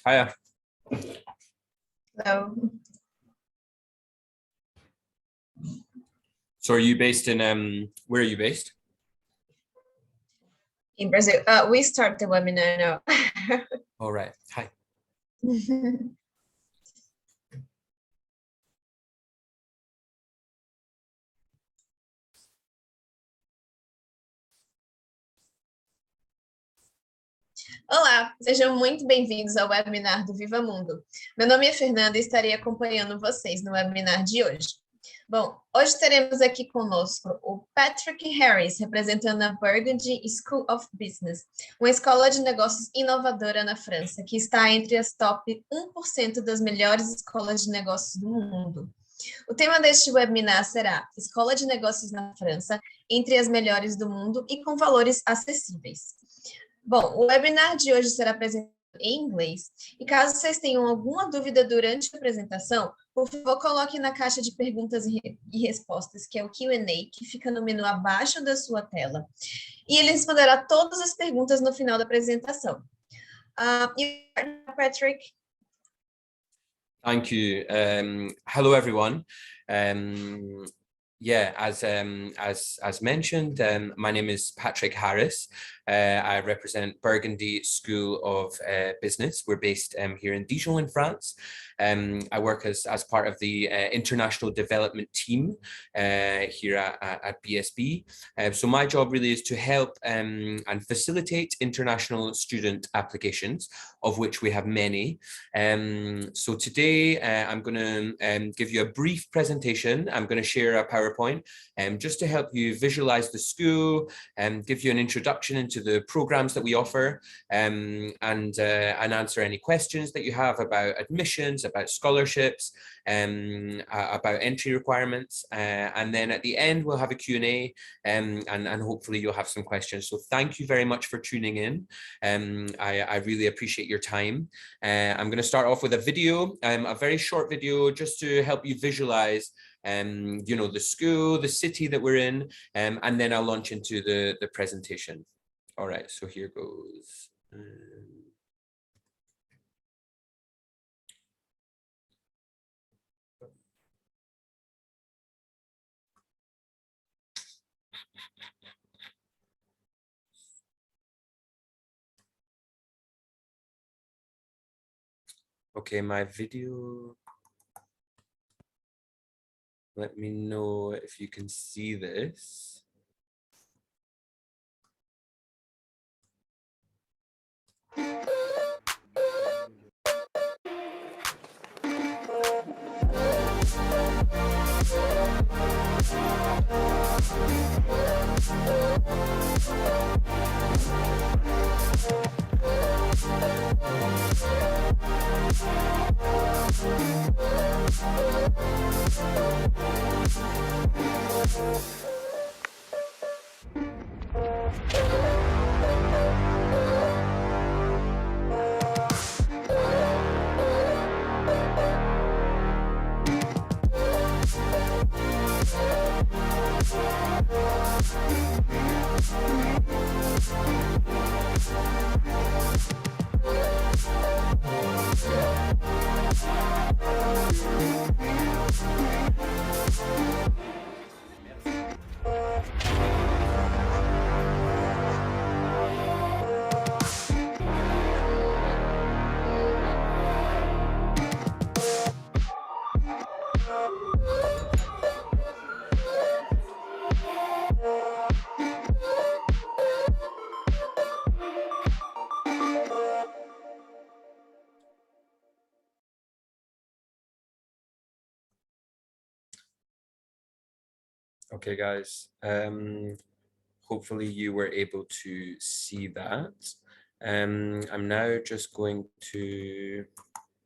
Hiya. Hello. So are you based in, where are you based? In Brazil. We start the webinar now. All right. Hi. Olá, sejam muito bem-vindos ao webinar do Viva Mundo. Meu nome é Fernanda e estarei acompanhando vocês no webinar de hoje. Bom, hoje teremos aqui conosco o Patrick Harris, representando a Burgundy School of Business, uma escola de negócios inovadora na França, que está entre as top 1% das melhores escolas de negócios do mundo. O tema deste webinar será Escola de Negócios na França, entre as melhores do mundo e com valores acessíveis. Bom, o webinar de hoje será apresentado em inglês, e caso vocês tenham alguma dúvida durante a apresentação, por favor, coloque na caixa de perguntas e respostas, que é o Q&A, que fica no menu abaixo da sua tela, e ele responderá todas as perguntas no final da apresentação. Patrick? Thank you. Hello, everyone. Yeah, as mentioned, my name is Patrick Harris. I represent Burgundy School of Business. We're based here in Dijon in France. I work as part of the international development team here at BSB. So my job really is to help and facilitate international student applications, of which we have many. So today I'm going to give you a brief presentation. I'm going to share a PowerPoint just to help you visualize the school and give you an introduction into the programs that we offer, and answer any questions that you have about admissions, about scholarships, about entry requirements, and then at the end we'll have a Q&A, and hopefully you'll have some questions. So thank you very much for tuning in. I really appreciate your time. I'm going to start off with a video, a very short video, just to help you visualize you know, the school, the city that we're in, and then I'll launch into the presentation. All right, so here goes. Okay, my video. Let me know if you can see this. Okay, guys, hopefully you were able to see that. I'm now just going to,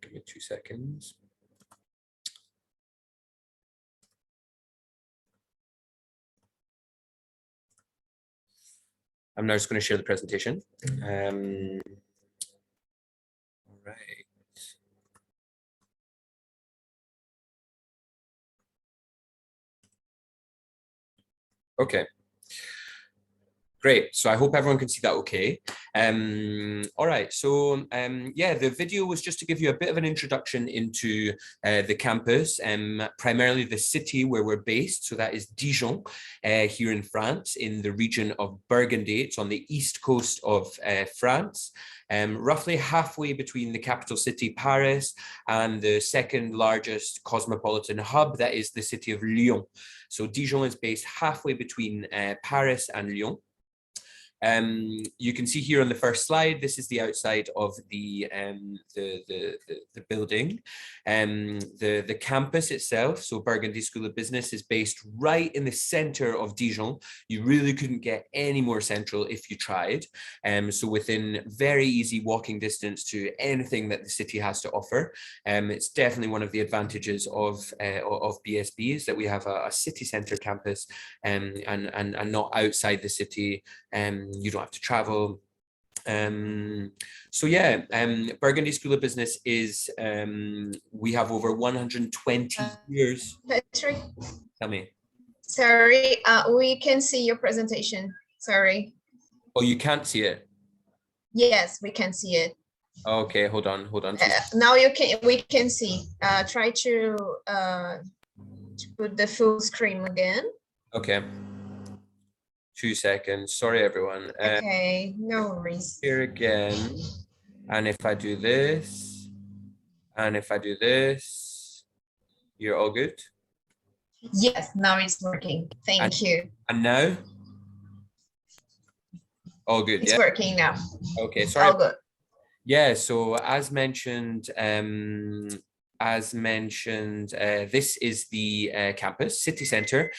give me 2 seconds. I'm now just going to share the presentation. All right. Okay. Great. So I hope everyone can see that okay. All right. So yeah, the video was just to give you a bit of an introduction into the campus, primarily the city where we're based. So that is Dijon, here in France, in the region of Burgundy. It's on the east coast of France, roughly halfway between the capital city, Paris, and the second largest cosmopolitan hub, that is the city of Lyon. So Dijon is based halfway between Paris and Lyon. You can see here on the first slide, this is the outside of the building. The campus itself, so Burgundy School of Business, is based right in the center of Dijon. You really couldn't get any more central if you tried. So within very easy walking distance to anything that the city has to offer. It's definitely one of the advantages of BSB is that we have a city center campus and not outside the city. You don't have to travel. So yeah, Burgundy School of Business is, we have over 120 years. Patrick? Tell me. Sorry, we can see your presentation. Sorry. Oh, you can't see it? Yes, we can see it. Okay, hold on. Now we can see. Try to put the full screen again. Okay. 2 seconds. Sorry, everyone. Okay, no worries. Here again. And if I do this, and if I do this, you're all good? Yes, now it's working. Thank you. And now? All good, It's yeah? working now. Okay, sorry. All good. Yeah, so as mentioned, this is the campus, city center.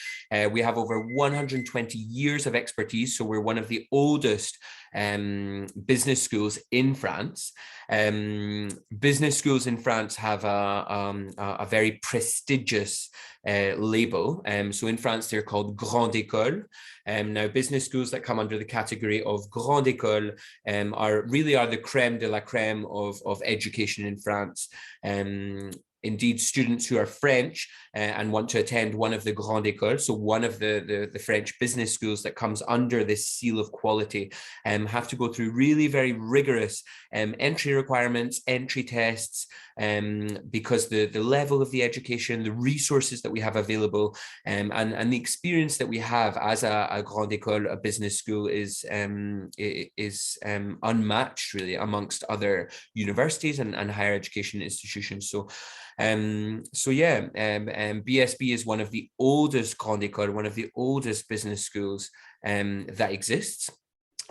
We have over 120 years of expertise, so we're one of the oldest business schools in France. Business schools in France have a very prestigious label. So in France, they're called Grandes Écoles. Now, business schools that come under the category of Grandes Écoles are the creme de la creme of education in France. Indeed, students who are French and want to attend one of the Grandes Écoles, so one of the French business schools that comes under this seal of quality, have to go through really very rigorous entry requirements, entry tests, because the level of the education, the resources that we have available, and the experience that we have as a Grande École, a business school, is unmatched really amongst other universities and higher education institutions. So yeah, BSB is one of the oldest Grande École, one of the oldest business schools that exists.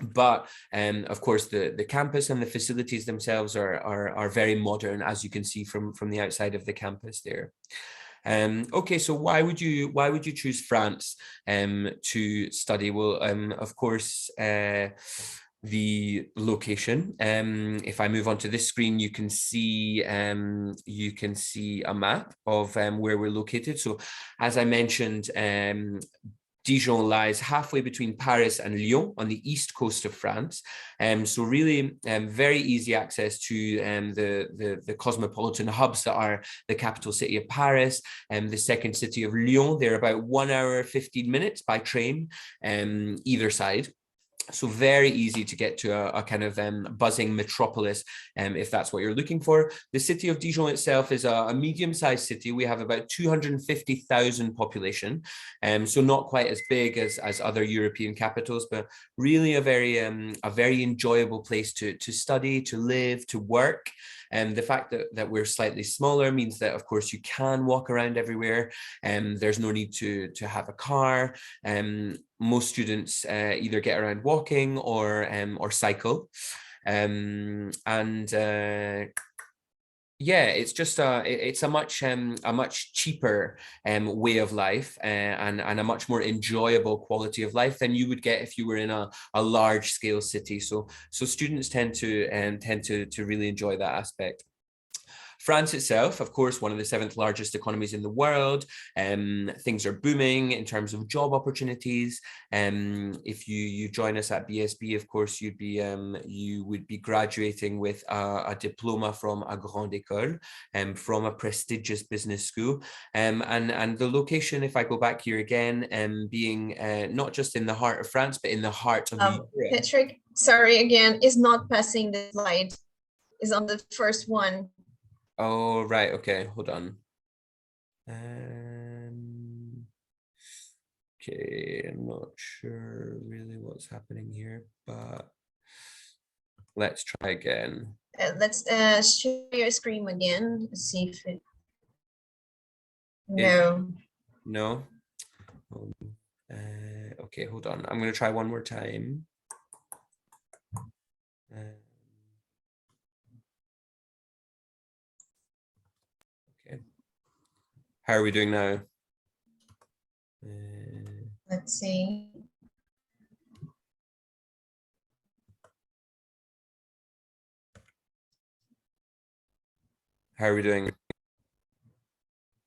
But of course, the campus and the facilities themselves are very modern, as you can see from the outside of the campus there. Okay, so why would you choose France to study? Well, of course, the location. If I move on to this screen, you can see a map of where we're located. So, as I mentioned, Dijon lies halfway between Paris and Lyon on the east coast of France. So really very easy access to the cosmopolitan hubs that are the capital city of Paris and the second city of Lyon. They're about 1 hour, 15 minutes by train, either side. So very easy to get to a kind of buzzing metropolis, if that's what you're looking for. The city of Dijon itself is a medium-sized city. We have about 250,000 population, so not quite as big as other European capitals, but really a very enjoyable place to study, to live, to work. And the fact that we're slightly smaller means that, of course, you can walk around everywhere. There's no need to have a car. Most students either get around walking or cycle. Yeah, it's just it's a much cheaper way of life and a much more enjoyable quality of life than you would get if you were in a large scale city. So students tend to really enjoy that aspect. France itself, of course, one of the 7th largest economies in the world. Things are booming in terms of job opportunities. If you join us at BSB, of course, you would be graduating with a diploma from a Grande École, from a prestigious business school. And the location, if I go back here again, being not just in the heart of France, but in the heart of Europe. Patrick, sorry again, is not passing the slide. Is on the first one. Oh, right. Okay, hold on. Okay, I'm not sure really what's happening here, but let's try again. Let's share your screen again. See if it. No. No. Okay, hold on. I'm going to try one more time. Okay. How are we doing now? Let's see. How are we doing?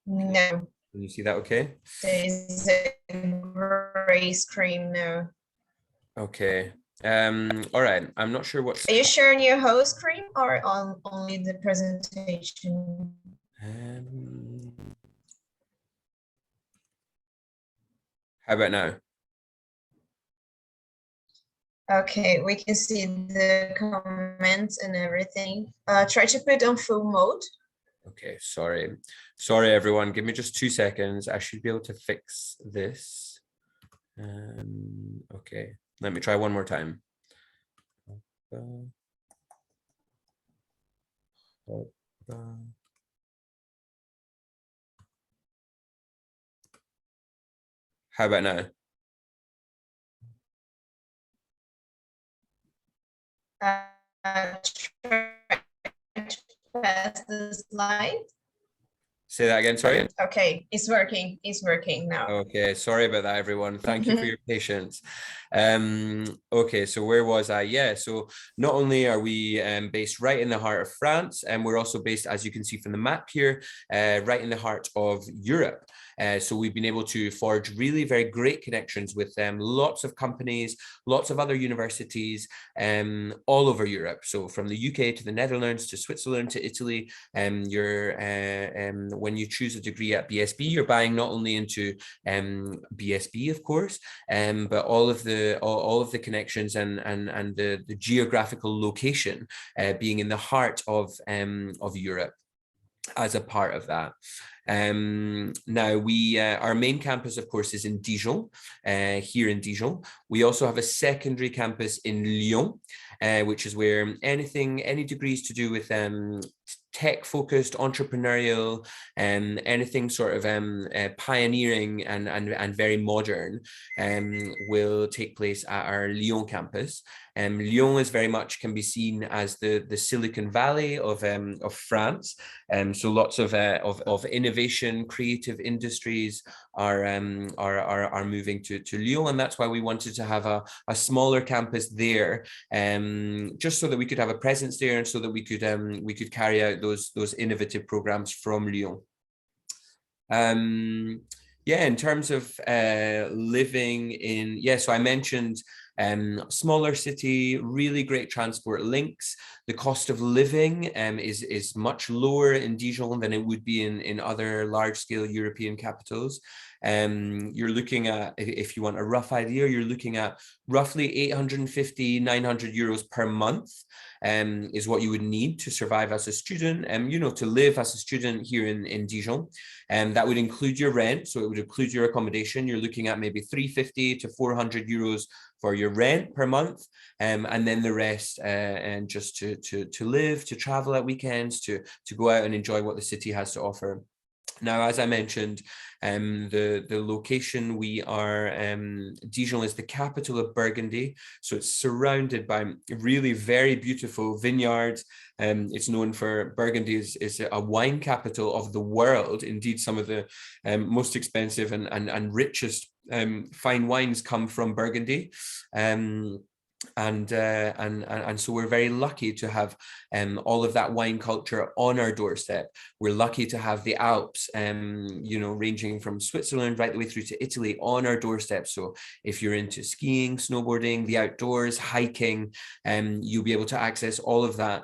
No. Can you see that okay? There is a gray screen now. Okay. All right. I'm not sure what's. Are you sharing your whole screen or on only the presentation? How about now? Okay, we can see the comments and everything. Try to put on full mode. Okay, sorry. Sorry, everyone. Give me just 2 seconds. I should be able to fix this. Okay, let me try one more time. How about now? Try to pass the slide. Say that again, sorry. Okay, it's working. It's working now. Okay, sorry about that, everyone. Thank you for your patience. Okay, so where was I? Yeah, so not only are we based right in the heart of France, and we're also based, as you can see from the map here, right in the heart of Europe. So we've been able to forge really very great connections with lots of companies, lots of other universities all over Europe. So from the UK to the Netherlands to Switzerland to Italy, when you choose a degree at BSB, you're buying not only into BSB, of course, but all of the connections and the geographical location being in the heart of Europe as a part of that. Now our main campus, of course, is in Dijon, here in Dijon. We also have a secondary campus in Lyon, which is where any degrees to do with tech-focused, entrepreneurial, anything sort of pioneering and very modern will take place at our Lyon campus. Lyon is very much can be seen as the Silicon Valley of France. So lots of innovation, creative industries are moving to Lyon, and that's why we wanted to have a smaller campus there, just so that we could have a presence there, and so that we could carry out those innovative programs from Lyon. Yeah, in terms of living in, so I mentioned smaller city, really great transport links. The cost of living is much lower in Dijon than it would be in other large-scale European capitals. You're looking at, if you want a rough idea, you're looking at roughly 850, 900 euros per month is what you would need to survive as a student, to live as a student here in Dijon. That would include your rent, so it would include your accommodation. You're looking at maybe 350 to 400 euros for your rent per month, and then the rest and just to live, to travel at weekends, to go out and enjoy what the city has to offer. Now, as I mentioned, the location we are, Dijon is the capital of Burgundy, so it's surrounded by really very beautiful vineyards. It's known for, Burgundy is a wine capital of the world. Indeed, some of the most expensive and richest fine wines come from Burgundy. And so we're very lucky to have all of that wine culture on our doorstep. We're lucky to have the Alps, you know, ranging from Switzerland right the way through to Italy on our doorstep. So if you're into skiing, snowboarding, the outdoors, hiking, you'll be able to access all of that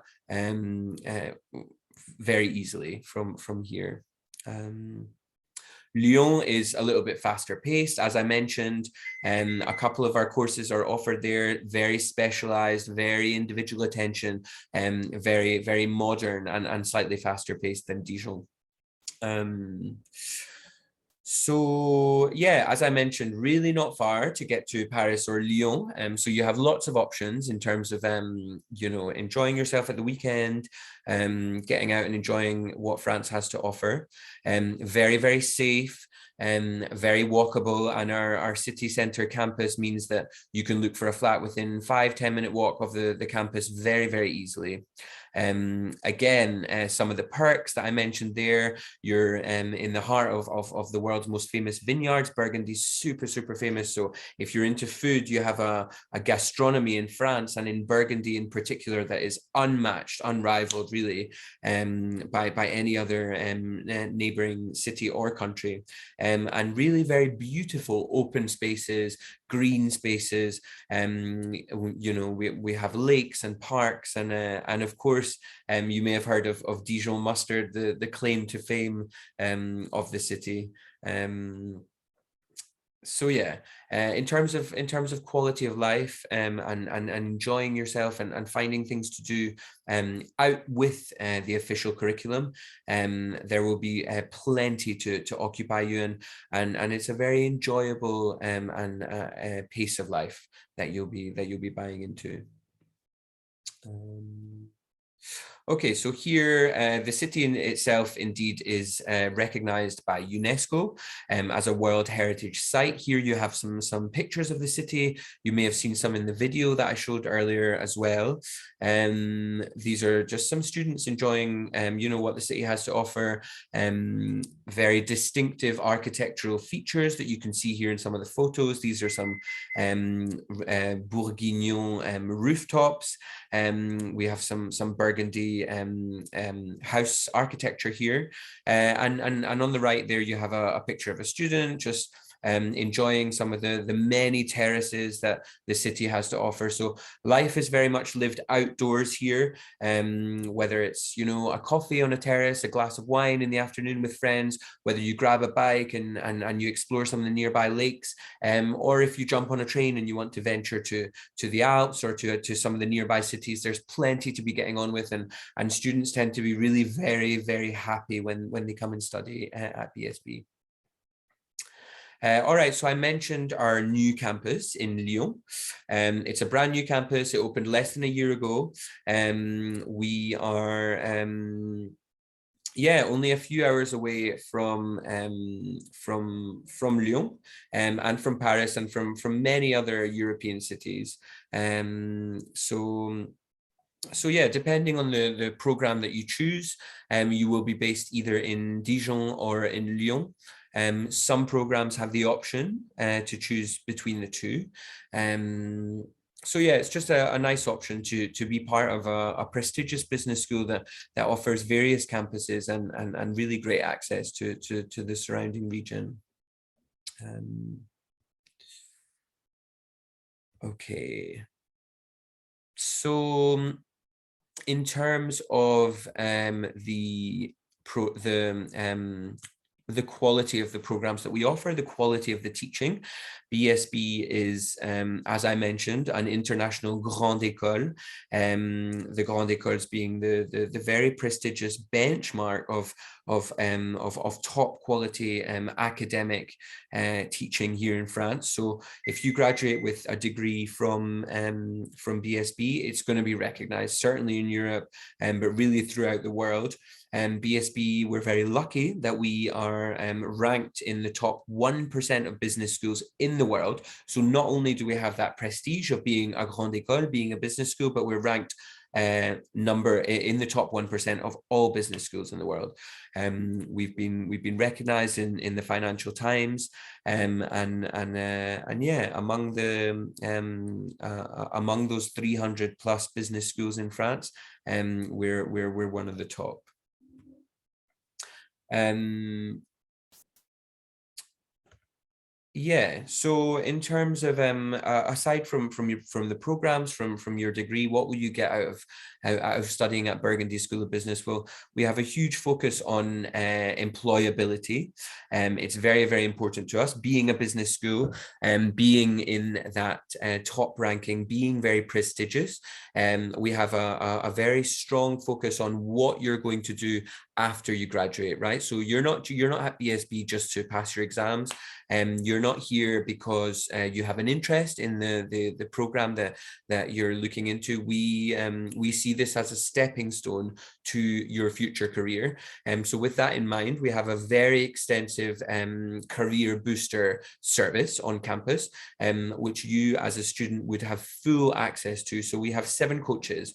very easily from here. Lyon is a little bit faster paced. As I mentioned, a couple of our courses are offered there, very specialized, very individual attention, very, very modern and slightly faster paced than Dijon. So yeah, as I mentioned, really not far to get to Paris or Lyon. So you have lots of options in terms of, you know, enjoying yourself at the weekend, getting out and enjoying what France has to offer. Very, very safe. Very walkable, and our city centre campus means that you can look for a flat within 5-10 minute walk of the campus very, very easily. Again, some of the perks that I mentioned there, you're in the heart of the world's most famous vineyards. Burgundy's super, super famous. So if you're into food, you have a gastronomy in France and in Burgundy in particular that is unmatched, unrivaled really, by any other neighboring city or country. And really very beautiful open spaces, green spaces. You know, we have lakes and parks, and of course, you may have heard of Dijon mustard, the claim to fame of the city. So yeah, in terms of quality of life, and enjoying yourself and finding things to do out with the official curriculum, there will be plenty to occupy you, and it's a very enjoyable and pace of life that you'll be buying into. Okay, so here the city in itself indeed is recognized by UNESCO as a World Heritage Site. Here you have some pictures of the city. You may have seen some in the video that I showed earlier as well. These are just some students enjoying, you know, what the city has to offer. Very distinctive architectural features that you can see here in some of the photos. These are some Bourguignon rooftops. We have some Burgundy house architecture here, and on the right there you have a picture of a student just enjoying some of the many terraces that the city has to offer. So life is very much lived outdoors here, whether it's, you know, a coffee on a terrace, a glass of wine in the afternoon with friends, whether you grab a bike and you explore some of the nearby lakes, or if you jump on a train and you want to venture to the Alps or to some of the nearby cities, there's plenty to be getting on with, and students tend to be really very, very happy when they come and study at BSB. All right, so I mentioned our new campus in Lyon. It's a brand new campus. It opened less than a year ago. We are only a few hours away from Lyon, and from Paris, and from many other European cities. So yeah, depending on the program that you choose, you will be based either in Dijon or in Lyon. Some programs have the option to choose between the two. So yeah, it's just a nice option to be part of a prestigious business school that offers various campuses and really great access to the surrounding region. Okay. So in terms of the quality of the programs that we offer, the quality of the teaching, BSB is, as I mentioned, an international Grande École. The Grande Écoles being the very prestigious benchmark of top quality academic teaching here in France. So if you graduate with a degree from BSB, it's going to be recognized, certainly in Europe, but really throughout the world. BSB, we're very lucky that we are ranked in the top 1% of business schools in the world. So not only do we have that prestige of being a Grande École, being a business school, but we're ranked number in the top 1% of all business schools in the world. We've been recognized in the Financial Times, and yeah, among those 300 plus business schools in France, we're one of the top. Yeah, so in terms of aside from the programs, from your degree, what will you get out of studying at Burgundy School of Business? Well, we have a huge focus on employability. It's very, very important to us, being a business school and being in that top ranking, being very prestigious. We have a very strong focus on what you're going to do after you graduate, right? So you're not at BSB just to pass your exams. You're not here because you have an interest in the program that you're looking into. We see this as a stepping stone to your future career. So with that in mind, we have a very extensive career booster service on campus, which you as a student would have full access to. So we have 7 coaches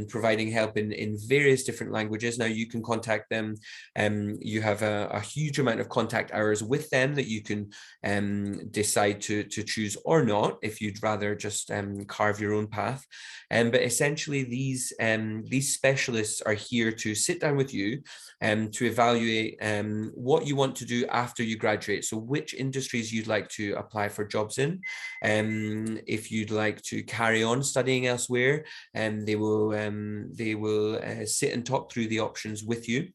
providing help in various different languages. Now you can contact them. You have a huge amount of contact hours with them that you can decide to choose or not, if you'd rather just carve your own path. But essentially these specialists are here to sit down with you to evaluate what you want to do after you graduate. So which industries you'd like to apply for jobs in, if you'd like to carry on studying elsewhere, they will sit and talk through the options with you.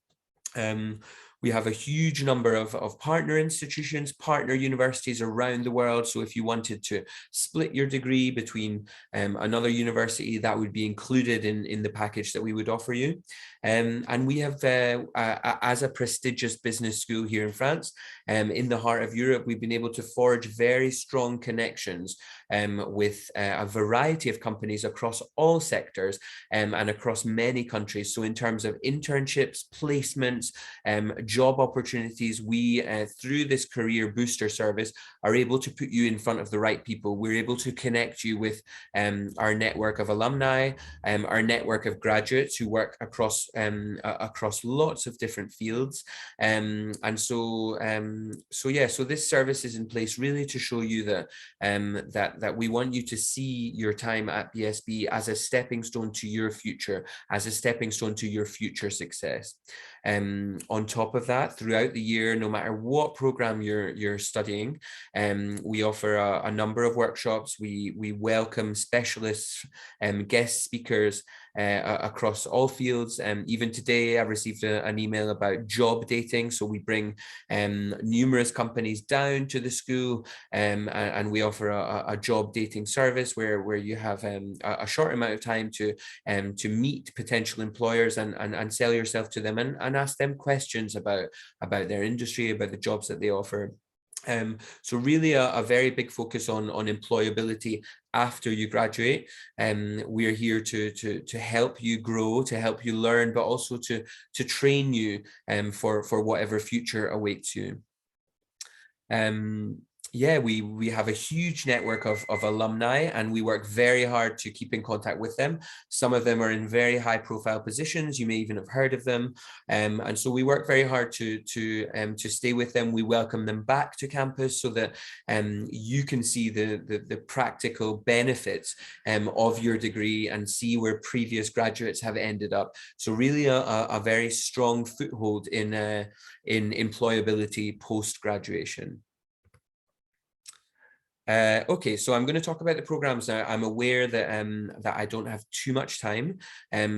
We have a huge number of partner institutions, partner universities around the world. So if you wanted to split your degree between another university, that would be included in the package that we would offer you. And we have, as a prestigious business school here in France, in the heart of Europe, we've been able to forge very strong connections with a variety of companies across all sectors and across many countries. So in terms of internships, placements, job opportunities, we, through this career booster service, are able to put you in front of the right people. We're able to connect you with our network of alumni, our network of graduates who work across lots of different fields. So this service is in place really to show you that we want you to see your time at BSB as a stepping stone to your future, as a stepping stone to your future success. On top of that, throughout the year, no matter what program you're studying, we offer a number of workshops. We welcome specialists, guest speakers across all fields. Even today, I received an email about job dating. So we bring numerous companies down to the school, and we offer a job dating service where you have a short amount of time to meet potential employers and sell yourself to them and ask them questions about their industry, about the jobs that they offer. So really a very big focus on employability after you graduate. We're here to help you grow, to help you learn, but also to train you for whatever future awaits you. Yeah, we have a huge network of alumni, and we work very hard to keep in contact with them. Some of them are in very high profile positions. You may even have heard of them. And so we work very hard to stay with them. We welcome them back to campus so that you can see the practical benefits of your degree and see where previous graduates have ended up. So really a very strong foothold in employability post-graduation. Okay, so I'm going to talk about the programs now. I'm aware that I don't have too much time,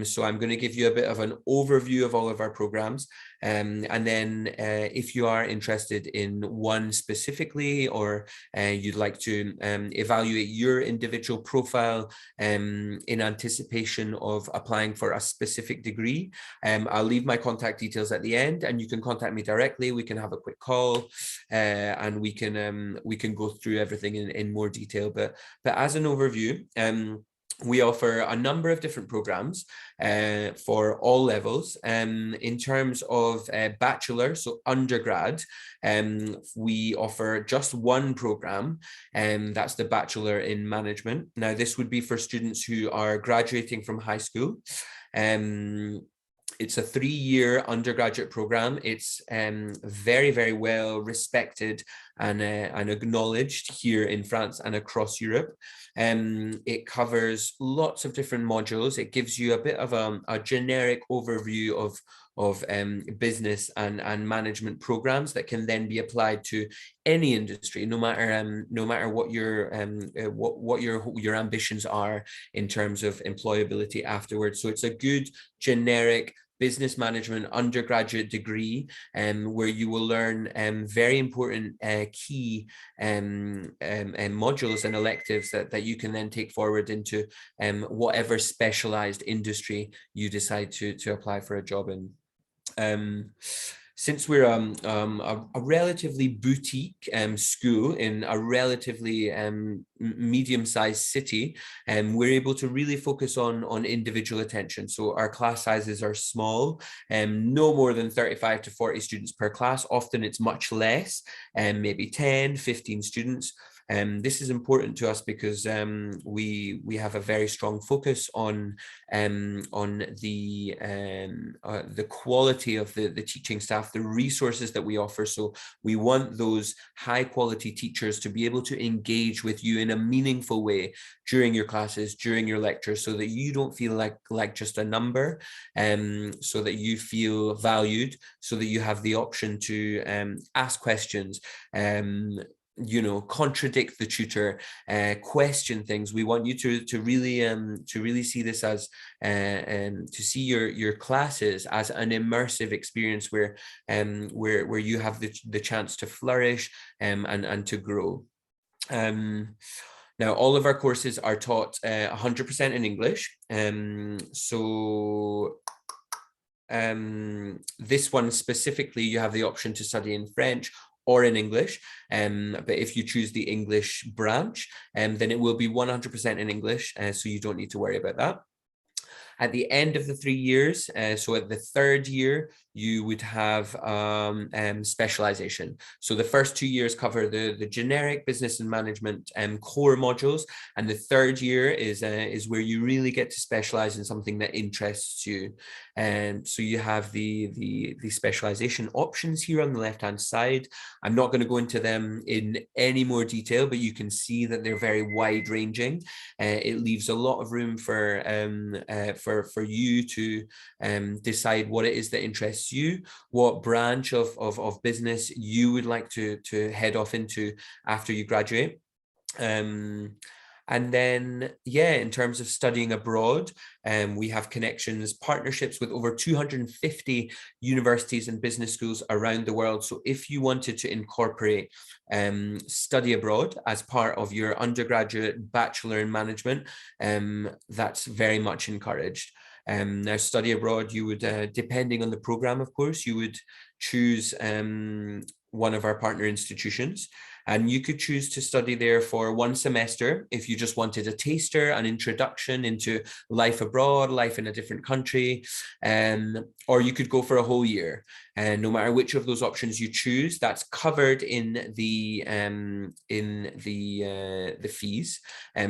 so I'm going to give you a bit of an overview of all of our programs, and then if you are interested in one specifically, or you'd like to evaluate your individual profile in anticipation of applying for a specific degree, I'll leave my contact details at the end, and you can contact me directly. We can have a quick call, and we can go through everything in more detail. But as an overview, we offer a number of different programs for all levels. In terms of bachelor, so undergrad, we offer just one program, and that's the Bachelor in Management. Now, this would be for students who are graduating from high school. It's a 3-year undergraduate program. It's very, very well respected and acknowledged here in France and across Europe. It covers lots of different modules. It gives you a bit of a generic overview of business and management programs that can then be applied to any industry, no matter what your ambitions are in terms of employability afterwards. So it's a good generic business management undergraduate degree, where you will learn very important key modules and electives that you can then take forward into whatever specialized industry you decide to apply for a job in. Since we're a relatively boutique school in a relatively medium-sized city, we're able to really focus on individual attention. So our class sizes are small, no more than 35 to 40 students per class. Often it's much less, maybe 10, 15 students. This is important to us because we have a very strong focus on the quality of the teaching staff, the resources that we offer. So we want those high quality teachers to be able to engage with you in a meaningful way during your classes, during your lectures, so that you don't feel like just a number, so that you feel valued, so that you have the option to ask questions, contradict the tutor, question things. We want you to really see this as to see your classes as an immersive experience where you have the chance to flourish and to grow. Now, all of our courses are taught 100% in English. This one specifically, you have the option to study in French or in English, but if you choose the English branch, then it will be 100% in English, so you don't need to worry about that. At the end of the 3 years, so at the 3rd year, you would have specialization. So the first 2 years cover the generic business and management core modules, and the 3rd year is where you really get to specialize in something that interests you. So you have the specialization options here on the left-hand side. I'm not going to go into them in any more detail, but you can see that they're very wide-ranging. It leaves a lot of room for you to decide what it is that interests you, what branch of business you would like to head off into after you graduate. And then, in terms of studying abroad, we have connections, partnerships with over 250 universities and business schools around the world. So if you wanted to incorporate study abroad as part of your undergraduate bachelor in management, that's very much encouraged. Now, study abroad, you would, depending on the program, of course, you would choose one of our partner institutions, and you could choose to study there for 1 semester if you just wanted a taster, an introduction into life abroad, life in a different country, or you could go for a whole year. And no matter which of those options you choose, that's covered in the fees.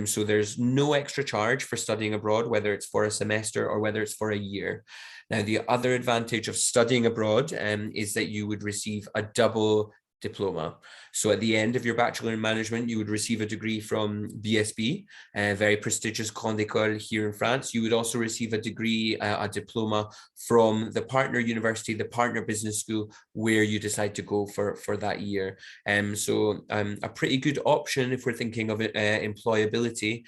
So there's no extra charge for studying abroad, whether it's for a semester or whether it's for a year. Now, the other advantage of studying abroad is that you would receive a double diploma. So at the end of your Bachelor in Management, you would receive a degree from BSB, a very prestigious Grande École here in France. You would also receive a degree, a diploma from the partner university, the partner business school, where you decide to go for that year. So a pretty good option if we're thinking of employability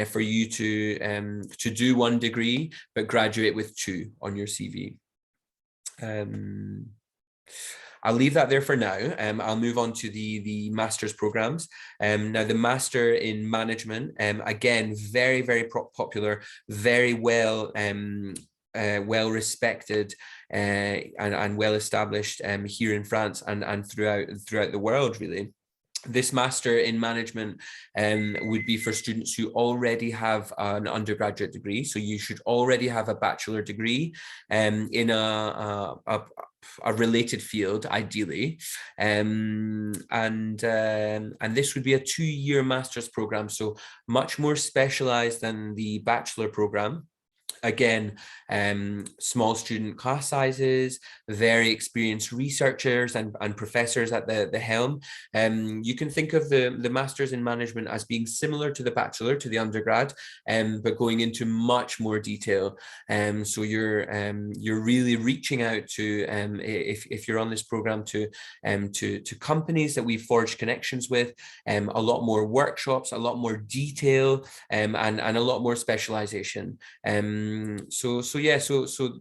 for you to do 1 degree, but graduate with 2 on your CV. I'll leave that there for now. I'll move on to the master's programs. Now, the Master in Management, again, very, very popular, very well respected and well established here in France and throughout the world, really. This Master in Management would be for students who already have an undergraduate degree. So you should already have a bachelor degree in a related field, ideally. And this would be a 2-year master's program, so much more specialized than the bachelor program. Again, small student class sizes, very experienced researchers and professors at the helm. You can think of the Masters in Management as being similar to the Bachelor, to the undergrad, but going into much more detail. So you're really reaching out to, if you're on this program, to companies that we've forged connections with, a lot more workshops, a lot more detail, and a lot more specialization. So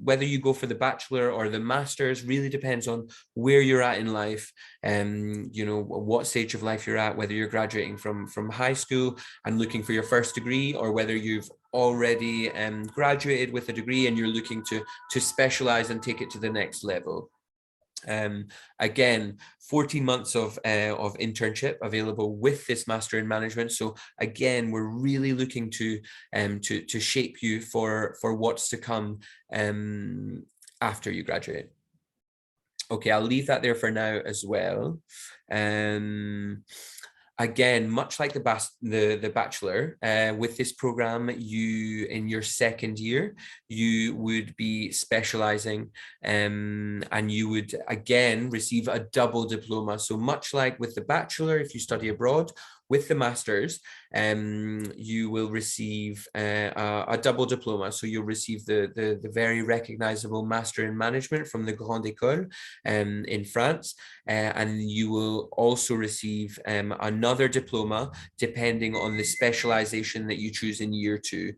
whether you go for the bachelor or the master's really depends on where you're at in life, what stage of life you're at, whether you're graduating from high school and looking for your first degree, or whether you've already graduated with a degree and you're looking to specialize and take it to the next level. Again, 14 months of internship available with this Master in Management. So again, we're really looking to shape you for what's to come after you graduate. Okay, I'll leave that there for now as well. Again, much like the bachelor, with this program, in your second year, you would be specializing, and you would again receive a double diploma. So much like with the bachelor, if you study abroad, with the masters, you will receive a double diploma. So you'll receive the very recognizable Master in Management from the Grandes Écoles in France, and you will also receive another diploma depending on the specialization that you choose in year 2.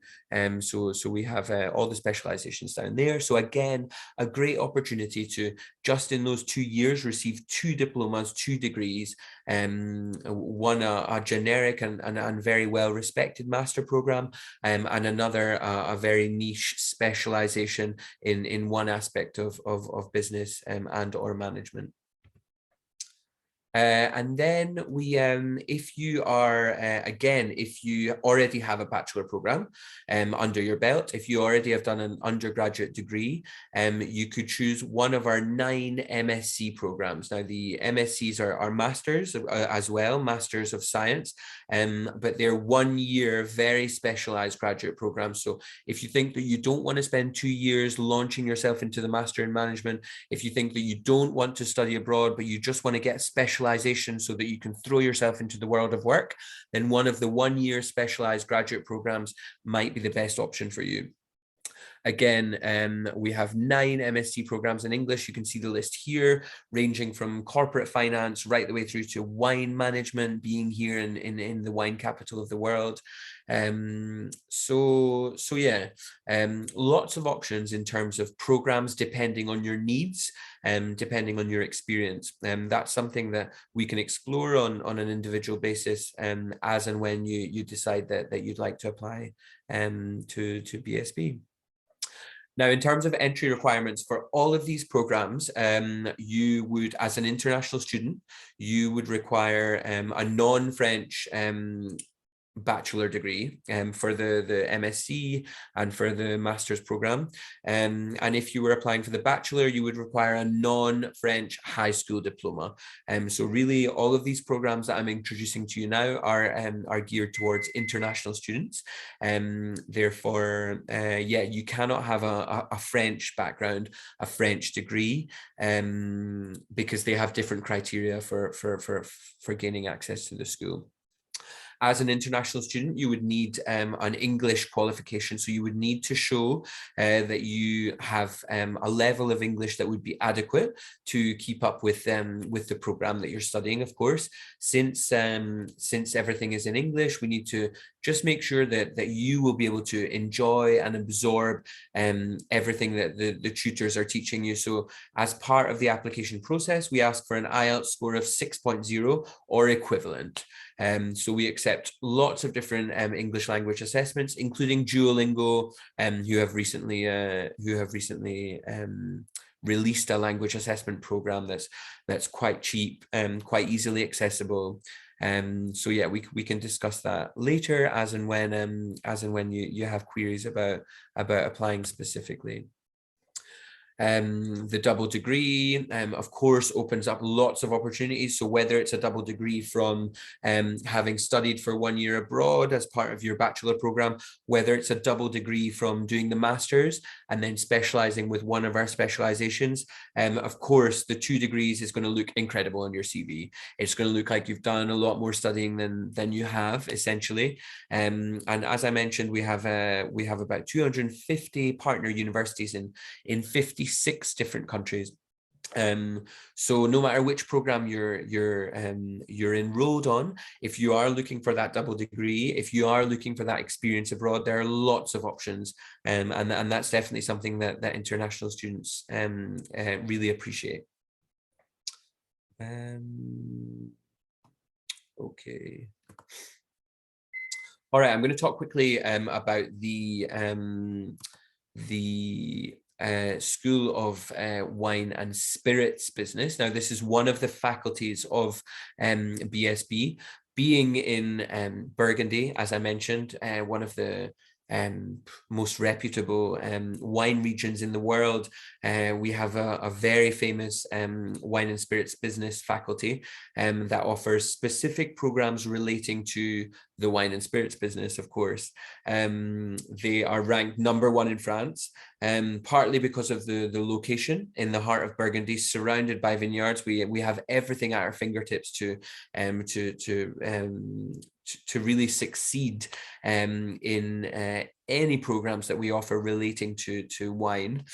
So we have all the specializations down there. So again, a great opportunity to just in those 2 years receive 2 diplomas, 2 degrees, one a generic and very well respected master program, and another a very niche specialization in one aspect of business and or management. And then we, if you are, again, if you already have a bachelor program under your belt, if you already have done an undergraduate degree, you could choose one of our 9 MSc programs. Now, the MScs are masters as well, Masters of Science, but they're 1-year, very specialized graduate programs. So if you think that you don't want to spend 2 years launching yourself into the Master in Management, if you think that you don't want to study abroad, but you just want to get specialization so that you can throw yourself into the world of work, then one of the 1-year specialized graduate programs might be the best option for you. Again, we have 9 MSc programs in English. You can see the list here, ranging from corporate finance right the way through to wine management, being here in the wine capital of the world. So yeah, lots of options in terms of programs depending on your needs and depending on your experience. That's something that we can explore on an individual basis, as and when you decide that you'd like to apply to BSB. Now, in terms of entry requirements for all of these programs, you would, as an international student, you would require a non-French bachelor degree for the MSc and for the master's program. And if you were applying for the bachelor, you would require a non-French high school diploma. So really all of these programs that I'm introducing to you now are geared towards international students. Therefore, yeah, you cannot have a French background, a French degree, because they have different criteria for gaining access to the school. As an international student, you would need an English qualification. So you would need to show that you have a level of English that would be adequate to keep up with the program that you're studying, of course. Since everything is in English, we need to just make sure that you will be able to enjoy and absorb everything that the tutors are teaching you. So as part of the application process, we ask for an Ielts score of 6.0 or equivalent. So we accept lots of different English language assessments, including Duolingo, who have recently released a language assessment program that's quite cheap and quite easily accessible. So yeah, we can discuss that later as and when you have queries about applying specifically. The double degree, of course, opens up lots of opportunities. So whether it's a double degree from having studied for 1 year abroad as part of your bachelor program, whether it's a double degree from doing the master's and then specializing with one of our specializations, of course, the 2 degrees is going to look incredible on your CV. It's going to look like you've done a lot more studying than you have, essentially. And as I mentioned, we have about 250 partner universities in 56 different countries. So no matter which program you're enrolled on, if you are looking for that double degree, if you are looking for that experience abroad, there are lots of options, and that's definitely something that international students really appreciate. Okay. All right, I'm going to talk quickly about the School of Wine and Spirits Business. Now, this is one of the faculties of BSB, being in Burgundy, as I mentioned, one of the most reputable wine regions in the world. We have a very famous wine and spirits business faculty that offers specific programs relating to the wine and spirits business, of course. They are ranked #1 in France, partly because of the location in the heart of Burgundy, surrounded by vineyards. We have everything at our fingertips to really succeed in any programs that we offer relating to wine.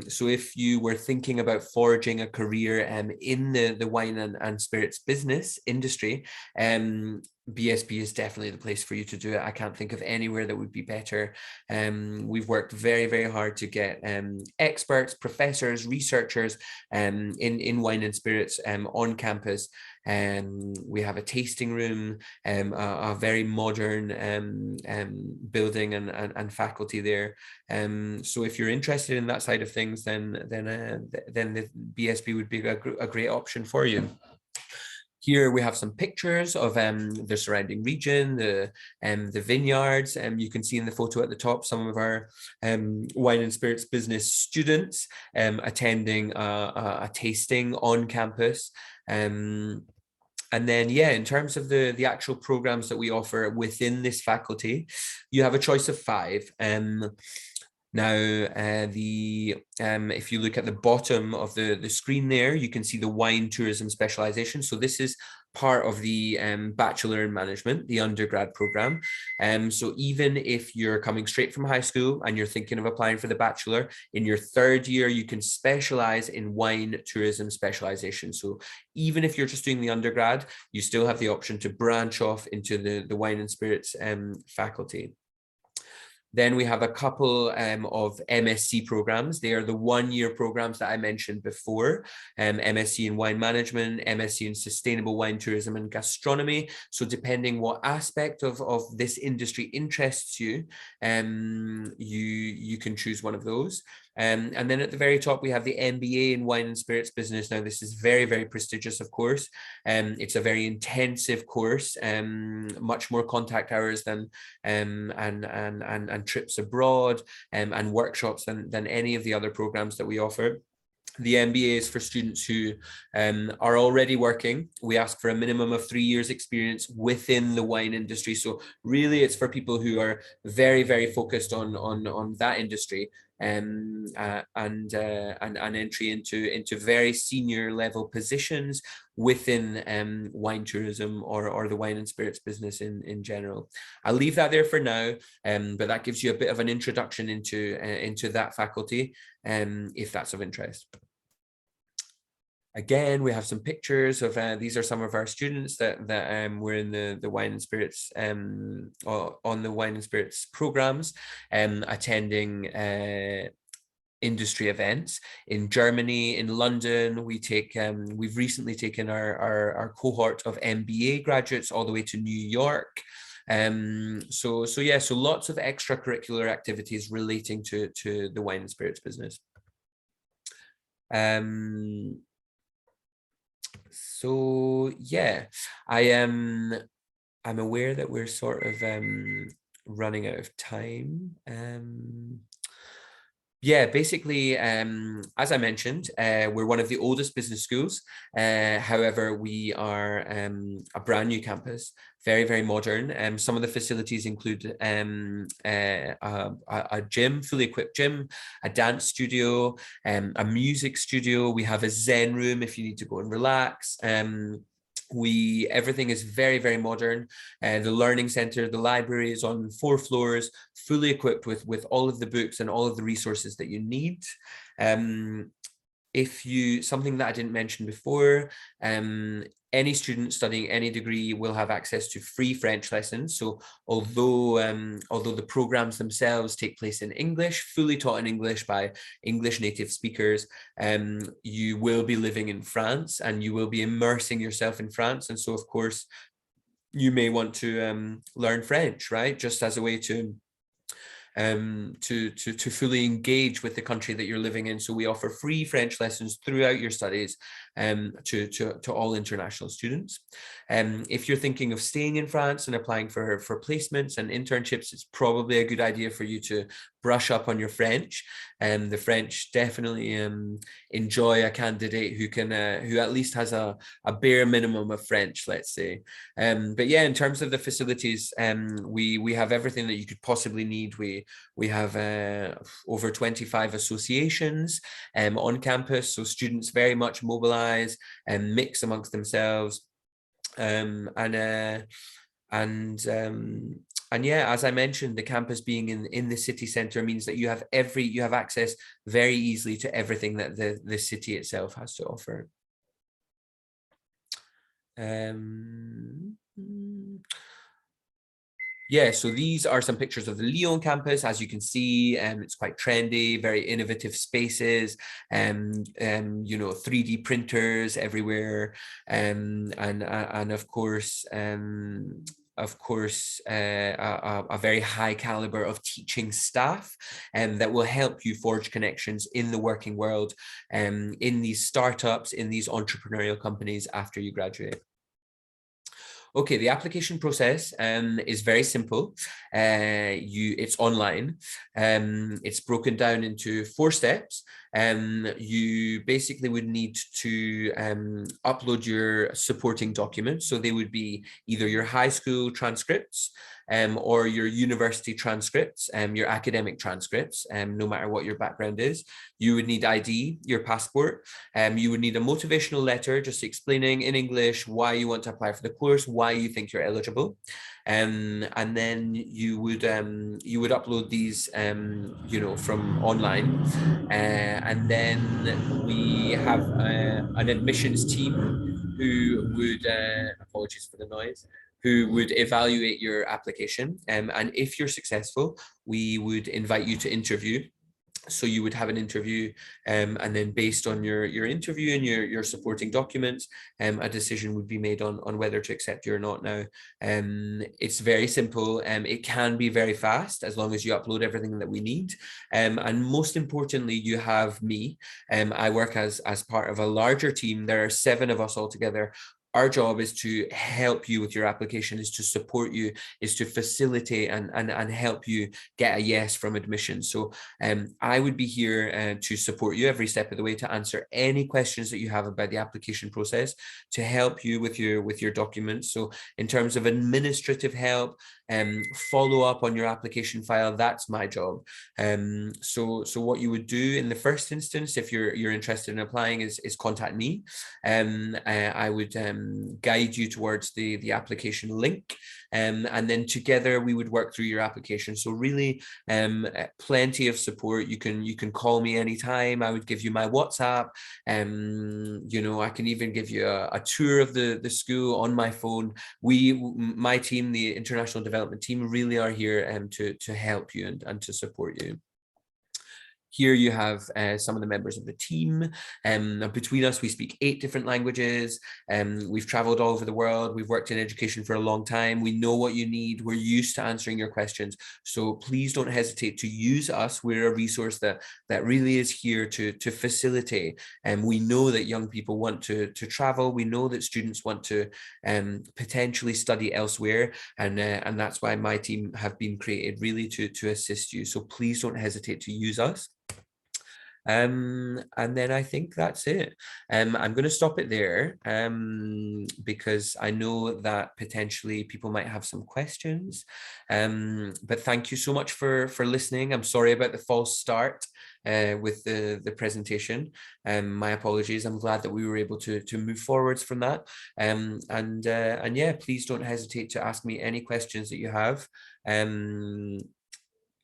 So if you were thinking about forging a career in the wine and spirits business industry, BSB is definitely the place for you to do it. I can't think of anywhere that would be better. We've worked very, very hard to get experts, professors, researchers in wine and spirits on campus. We have a tasting room, a very modern building and faculty there. So if you're interested in that side of things, then the BSB would be a great option for you. Here we have some pictures of the surrounding region, the vineyards. You can see in the photo at the top some of our wine and spirits business students attending a tasting on campus. And then, yeah, in terms of the actual programs that we offer within this faculty, you have a choice of 5. Now, if you look at the bottom of the screen there, you can see the wine tourism specialization. So this is part of the Bachelor in Management, the undergrad program. So even if you're coming straight from high school and you're thinking of applying for the Bachelor, in your 3rd year, you can specialize in wine tourism specialization. So even if you're just doing the undergrad, you still have the option to branch off into the wine and spirits faculty. Then we have a couple of MSc programs. They are the 1-year programs that I mentioned before, MSc in Wine Management, MSc in Sustainable Wine Tourism and Gastronomy. So depending what aspect of this industry interests you, you can choose one of those. And then at the very top, we have the MBA in Wine and Spirits Business. Now, this is very, very prestigious, of course. It's a very intensive course, much more contact hours than and trips abroad and workshops than any of the other programs that we offer. The MBA is for students who are already working. We ask for a minimum of 3 years experience within the wine industry. So really it's for people who are very, very focused on that industry and entry into very senior level positions within wine tourism or the wine and spirits business in general. I'll leave that there for now, but that gives you a bit of an introduction into that faculty, if that's of interest. Again, we have some pictures of these are some of our students that were in the wine and spirits on the wine and spirits programs, attending industry events in Germany, in London. We've recently taken our cohort of MBA graduates all the way to New York. So lots of extracurricular activities relating to the wine and spirits business. So yeah, I'm aware that we're sort of running out of time. Yeah, basically, as I mentioned, we're one of the oldest business schools. However, we are a brand new campus, very, very modern. Some of the facilities include a gym, fully equipped gym, a dance studio, a music studio. We have a Zen room if you need to go and relax. Everything is very, very modern. The learning center, the library is on 4 floors, fully equipped with all of the books and all of the resources that you need. Something that I didn't mention before, any student studying any degree will have access to free French lessons. So although the programs themselves take place in English, fully taught in English by English native speakers, you will be living in France and you will be immersing yourself in France. And so, of course, you may want to learn French, right? Just as a way to fully engage with the country that you're living in. So we offer free French lessons throughout your studies to all international students. If you're thinking of staying in France and applying for placements and internships, it's probably a good idea for you to brush up on your French. The French definitely enjoy a candidate who at least has a bare minimum of French, let's say. But yeah, in terms of the facilities, we have everything that you could possibly need. We have over 25 associations on campus, so students very much mobilize and mix amongst themselves. And yeah, as I mentioned, the campus being in the city center means that you have access very easily to everything that the city itself has to offer. Yeah, so these are some pictures of the Lyon campus. As you can see, it's quite trendy, very innovative spaces, 3D printers everywhere, and of course, a very high caliber of teaching staff that will help you forge connections in the working world, in these startups, in these entrepreneurial companies after you graduate. Okay, the application process is very simple. It's online. It's broken down into 4 steps. You basically would need to upload your supporting documents. So they would be either your high school transcripts or your university transcripts, your academic transcripts, no matter what your background is. You would need ID, your passport. You would need a motivational letter just explaining in English why you want to apply for the course, why you think you're eligible. And then you would upload these from online, and then we have an admissions team who would apologies for the noise, who would evaluate your application, and if you're successful, we would invite you to interview. So you would have an interview, and then based on your interview and your supporting documents, a decision would be made on whether to accept you or not. Now, it's very simple. It can be very fast as long as you upload everything that we need. And most importantly, you have me. I work as part of a larger team. There are 7 of us all together. Our job is to help you with your application, is to support you, is to facilitate and help you get a yes from admission. So I would be here to support you every step of the way, to answer any questions that you have about the application process, to help you with your documents. So in terms of administrative help, follow up on your application file, that's my job. So what you would do in the first instance, if you're interested in applying, is contact me. I would guide you towards the application link, and then together we would work through your application. So really, plenty of support. You can call me anytime. I would give you my WhatsApp. I can even give you a tour of the school on my phone. My team, the international development team, really are here to help you and to support you. Here you have some of the members of the team. Between us, we speak 8 different languages. We've traveled all over the world. We've worked in education for a long time. We know what you need. We're used to answering your questions. So please don't hesitate to use us. We're a resource that really is here to facilitate. And we know that young people want to travel. We know that students want to potentially study elsewhere. And that's why my team have been created really to assist you. So please don't hesitate to use us. And then I think that's it. I'm going to stop it there because I know that potentially people might have some questions. But thank you so much for listening. I'm sorry about the false start with the presentation. My apologies. I'm glad that we were able to move forwards from that. And yeah, please don't hesitate to ask me any questions that you have.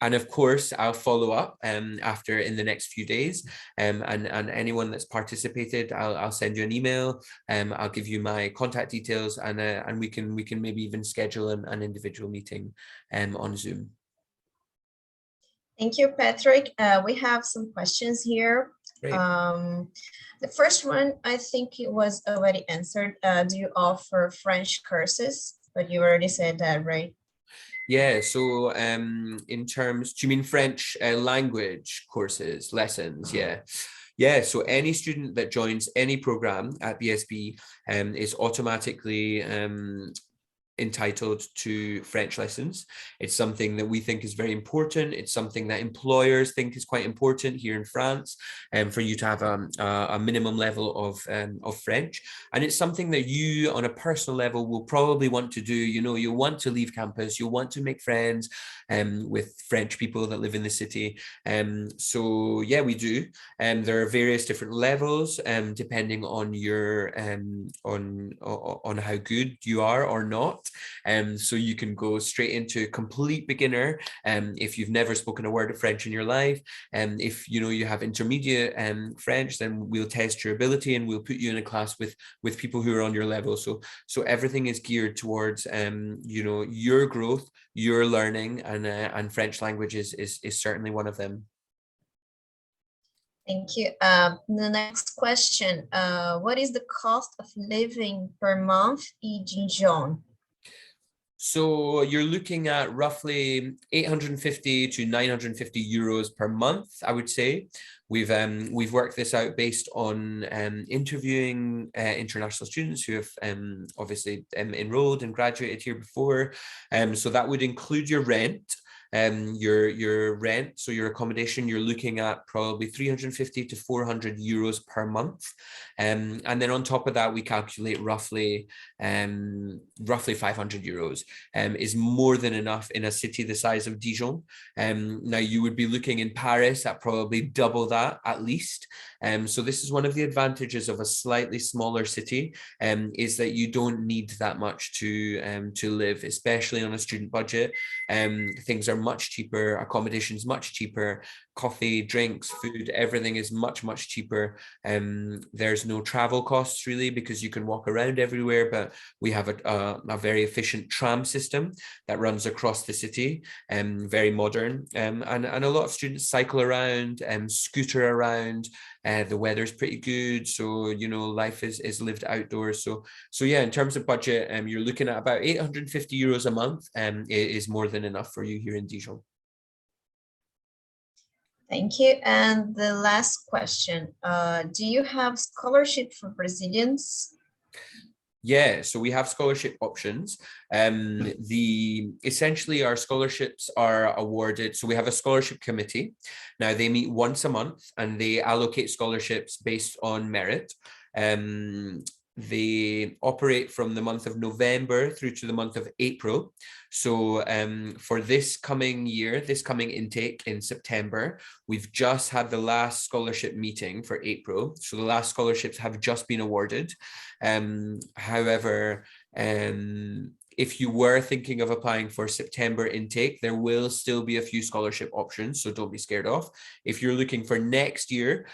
And of course, I'll follow up after in the next few days. And anyone that's participated, I'll send you an email. I'll give you my contact details, and we can maybe even schedule an individual meeting on Zoom. Thank you, Patrick. We have some questions here. Great. The first one, I think it was already answered. Do you offer French courses? But you already said that, right? Yeah, so in terms, do you mean French language courses, lessons? Yeah. Yeah, so any student that joins any program at BSB is automatically entitled to French lessons. It's something that we think is very important. It's something that employers think is quite important here in France, for you to have a minimum level of French. And it's something that you, on a personal level, will probably want to do. You know, you'll want to leave campus, you'll want to make friends with French people that live in the city. So yeah, we do. There are various different levels depending on your on how good you are or not. So you can go straight into complete beginner if you've never spoken a word of French in your life. If you know you have intermediate French, then we'll test your ability and we'll put you in a class with people who are on your level. So everything is geared towards you know, your growth, your learning, and French language is certainly one of them. Thank you. The next question, what is the cost of living per month in Dijon? So you're looking at roughly 850 to 950 euros per month, I would say. We've worked this out based on interviewing international students who have obviously enrolled and graduated here before. So that would include your rent. Your rent, so your accommodation, you're looking at probably 350 to 400 euros per month. And then on top of that, we calculate roughly 500 euros is more than enough in a city the size of Dijon. Now you would be looking in Paris at probably double that at least. So this is one of the advantages of a slightly smaller city, is that you don't need that much to live, especially on a student budget. Things are much cheaper, accommodations much cheaper, coffee, drinks, food, everything is much cheaper. There's no travel costs really because you can walk around everywhere, but we have a very efficient tram system that runs across the city, very modern, and a lot of students cycle around, scooter around. The weather's pretty good, so you know, life is lived outdoors. So yeah, in terms of budget, you're looking at about 850 euros a month, is more than enough for you here in Dijon. Thank you. And the last question, do you have scholarship for Brazilians? Yeah, so we have scholarship options. Essentially our scholarships are awarded. So we have a scholarship committee. Now they meet once a month and they allocate scholarships based on merit. They operate from the month of November through to the month of April. So for this coming year, this coming intake in September, we've just had the last scholarship meeting for April. So the last scholarships have just been awarded. However, if you were thinking of applying for September intake, there will still be a few scholarship options, so don't be scared off. If you're looking for next year,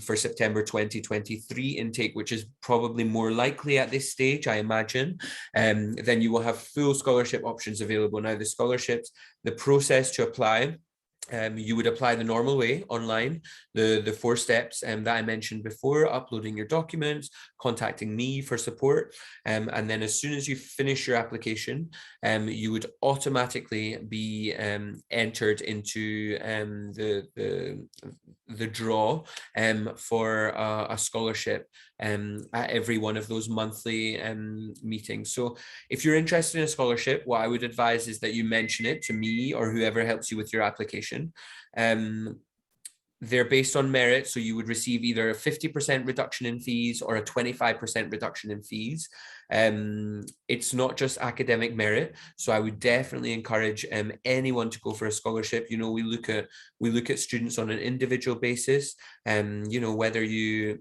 for September 2023 intake, which is probably more likely at this stage, I imagine, then you will have full scholarship options available. Now, the scholarships, the process to apply You would apply the normal way online, the 4 steps that I mentioned before: uploading your documents, contacting me for support, and then as soon as you finish your application, you would automatically be entered into the draw for a scholarship at every one of those monthly meetings. So if you're interested in a scholarship, what I would advise is that you mention it to me or whoever helps you with your application. They're based on merit, so you would receive either a 50% reduction in fees or a 25% reduction in fees. It's not just academic merit, so I would definitely encourage anyone to go for a scholarship. You know, we look at students on an individual basis, you know, whether you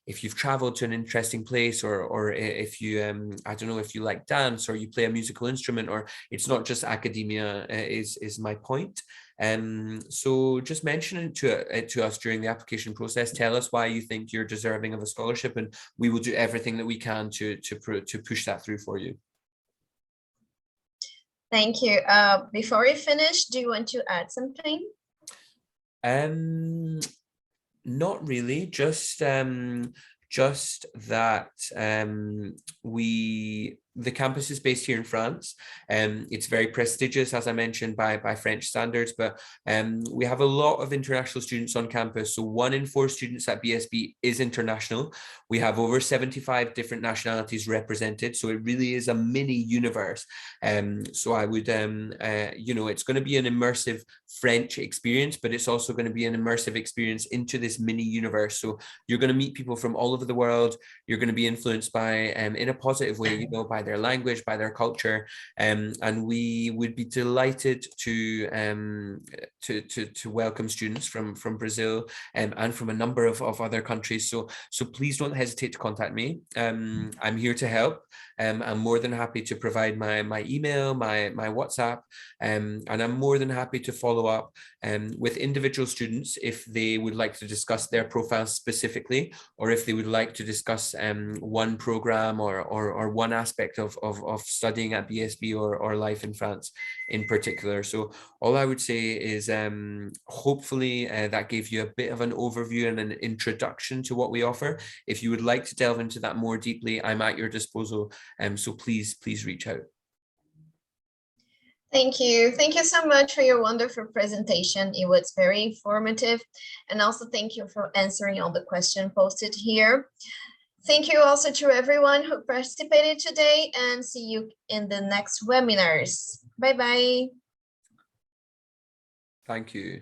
if you've traveled to an interesting place, or if you I don't know, if you like dance or you play a musical instrument, or it's not just academia, is my point. So just mention it to us during the application process. Tell us why you think you're deserving of a scholarship, and we will do everything that we can to push that through for you. Thank you. Before we finish, do you want to add something? Not really, just that the campus is based here in France. It's very prestigious, as I mentioned, by French standards, but we have a lot of international students on campus. So 1 in 4 students at BSB is international. We have over 75 different nationalities represented. So it really is a mini universe. So I would, you know, it's going to be an immersive French experience, but it's also going to be an immersive experience into this mini universe. So you're going to meet people from all over the world. You're going to be influenced by, in a positive way, you know, by their language, by their culture, and we would be delighted to welcome students from Brazil and from a number of other countries. So please don't hesitate to contact me. I'm here to help. I'm more than happy to provide my email, my WhatsApp, and I'm more than happy to follow up with individual students if they would like to discuss their profiles specifically, or if they would like to discuss one program or one aspect of studying at BSB or life in France in particular. So all I would say is hopefully that gave you a bit of an overview and an introduction to what we offer. If you would like to delve into that more deeply, I'm at your disposal. So please reach out. Thank you. Thank you so much for your wonderful presentation. It was very informative. And also thank you for answering all the questions posted here. Thank you also to everyone who participated today, and see you in the next webinars. Bye-bye. Thank you.